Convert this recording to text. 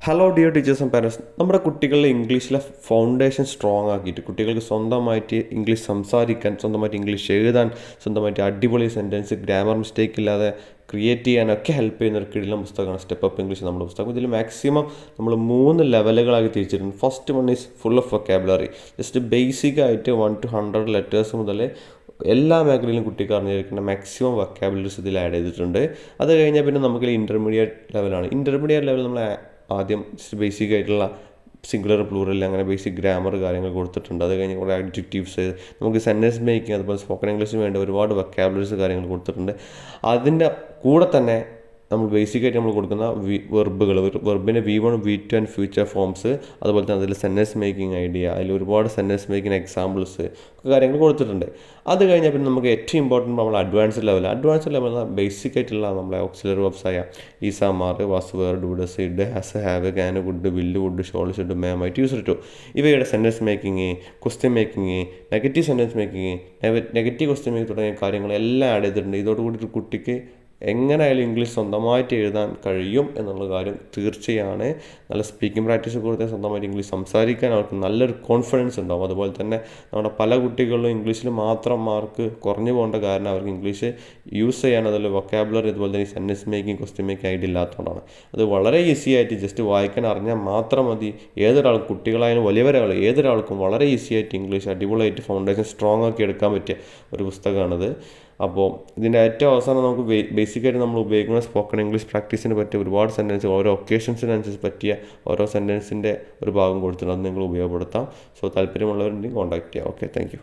Hello dear teachers and parents, നമ്മുടെ കുട്ടികളുടെ ഇംഗ്ലീഷിലെ ഫൗണ്ടേഷൻ സ്ട്രോങ് ആക്കിയിട്ട് കുട്ടികൾക്ക് സ്വന്തമായിട്ട് ഇംഗ്ലീഷ് സംസാരിക്കാൻ, സ്വന്തമായിട്ട് ഇംഗ്ലീഷ് എഴുതാൻ, സ്വന്തമായിട്ട് അടിപൊളി സെൻറ്റൻസ് ഗ്രാമർ മിസ്റ്റേക്ക് ഇല്ലാതെ ക്രിയേറ്റ് ചെയ്യാനൊക്കെ ഹെൽപ്പ് ചെയ്യുന്ന ഒരു കിടിലം പുസ്തകമാണ് സ്റ്റെപ്പ് അപ്പ് ഇംഗ്ലീഷ്. നമ്മുടെ പുസ്തകം ഇതിൽ മാക്സിമം നമ്മൾ 3 ലെവലുകളാക്കി തിരിച്ചിട്ടുണ്ട്. First one is full of vocabulary, just basic ആയിട്ട് 1 to 100 ലെറ്റേഴ്സ് മുതൽ എല്ലാ മേഖലയിലും കുട്ടിക്ക് അറിഞ്ഞിരിക്കുന്ന മാക്സിമം വൊക്കാബുലറീസ് ഇതിൽ ആഡ് ചെയ്തിട്ടുണ്ട്. അത് കഴിഞ്ഞാൽ പിന്നെ നമുക്ക് ഇൻ്റർമീഡിയറ്റ് ലെവലാണ്. ഇൻ്റർമീഡിയറ്റ് ലെവൽ നമ്മൾ ആദ്യം ബേസിക് ആയിട്ടുള്ള സിംഗുലർ പ്ലൂറൽ അങ്ങനെ ബേസിക് ഗ്രാമർ കാര്യങ്ങൾ കൊടുത്തിട്ടുണ്ട്. അത് കഴിഞ്ഞ് കുറേ അഡ്ജക്റ്റീവ്സ്, നമുക്ക് സെൻറ്റൻസ് മേക്കിംഗ്, അതുപോലെ സ്പോക്കൺ ഇംഗ്ലീഷിന് വേണ്ട ഒരുപാട് വൊക്കാബുലറീസ് കാര്യങ്ങൾ കൊടുത്തിട്ടുണ്ട്. അതിൻ്റെ കൂടെ തന്നെ നമ്മൾ ബേസിക്കായിട്ട് നമ്മൾ കൊടുക്കുന്ന വെർബിൻ്റെ V1 V2 and future forms, അതുപോലെ തന്നെ അതിൽ സെൻറ്റൻസ് മേക്കിംഗ് ഐഡിയ, അതിൽ ഒരുപാട് സെൻറ്റൻസ് മേക്കിംഗ് എക്സാമ്പിൾസ് ഒക്കെ കാര്യങ്ങൾ കൊടുത്തിട്ടുണ്ട്. അത് കഴിഞ്ഞാൽ പിന്നെ നമുക്ക് ഏറ്റവും ഇമ്പോർട്ടൻറ്റ് നമ്മൾ അഡ്വാൻസ്ഡ് ലെവൽ ബേസിക് ആയിട്ടുള്ള നമ്മളെ ഓക്സിലറി വെബ്സായ is, are, was, were, do, does, did, has, have, can, would, will, would, shall, should, may, might, used to, ഇവയുടെ sentence making, question making, negative sentence making, negative question making തുടങ്ങിയ കാര്യങ്ങളെല്ലാം add ചെയ്തിട്ടുണ്ട്. ഇതോടുകൂടി ഒരു കുട്ടിക്ക് എങ്ങനെയായാലും English സ്വന്തമായിട്ട് എഴുതാൻ കഴിയും എന്നുള്ള കാര്യം തീർച്ചയാണ്. നല്ല സ്പീക്കിംഗ് പ്രാക്ടീസ് കൊടുത്താൽ സ്വന്തമായിട്ട് ഇംഗ്ലീഷ് സംസാരിക്കാൻ അവർക്ക് നല്ലൊരു കോൺഫിഡൻസ് ഉണ്ടാവും. അതുപോലെ തന്നെ നമ്മുടെ പല കുട്ടികളിലും ഇംഗ്ലീഷിൽ മാത്രം മാർക്ക് കുറഞ്ഞു പോകേണ്ട കാരണം അവർക്ക് ഇംഗ്ലീഷ് യൂസ് ചെയ്യാൻ, അതുപോലെ വൊക്കാബുലറി, അതുപോലെ തന്നെ sentence making, question making idea ഇല്ലാത്തതുകൊണ്ടാണ്. അത് വളരെ ഈസി ആയിട്ട് ജസ്റ്റ് വായിക്കാൻ അറിഞ്ഞാൽ മാത്രം മതി. ഏതൊരാൾക്കും, കുട്ടികളായാലും വലിയവരാളും ഏതൊരാൾക്കും വളരെ ഈസി ആയിട്ട് ഇംഗ്ലീഷ് അടിപൊളിയായിട്ട് ഫൗണ്ടേഷൻ സ്ട്രോങ് ആക്കി എടുക്കാൻ പറ്റിയ ഒരു പുസ്തകമാണിത്. അപ്പോൾ ഇതിൻ്റെ ഏറ്റവും അവസാനം നമുക്ക് ബേസിക്കായിട്ട് നമ്മൾ ഉപയോഗിക്കുന്ന സ്പോക്കൺ ഇംഗ്ലീഷ് പ്രാക്ടീസിന് പറ്റിയ ഒരുപാട് സെൻറ്റൻസ്, ഓരോ ഒക്കേഷൻസിനനുസരിച്ച് പറ്റിയ ഓരോ സെൻറ്റൻസിൻ്റെ ഒരു ഭാഗം കൊടുത്തിട്ടുണ്ട്. അത് നിങ്ങൾ ഉപയോഗപ്പെടുത്താം. സോ താല്പര്യമുള്ളവരുണ്ടെങ്കിൽ കോൺടാക്ട് ചെയ്യാം. Okay, thank you.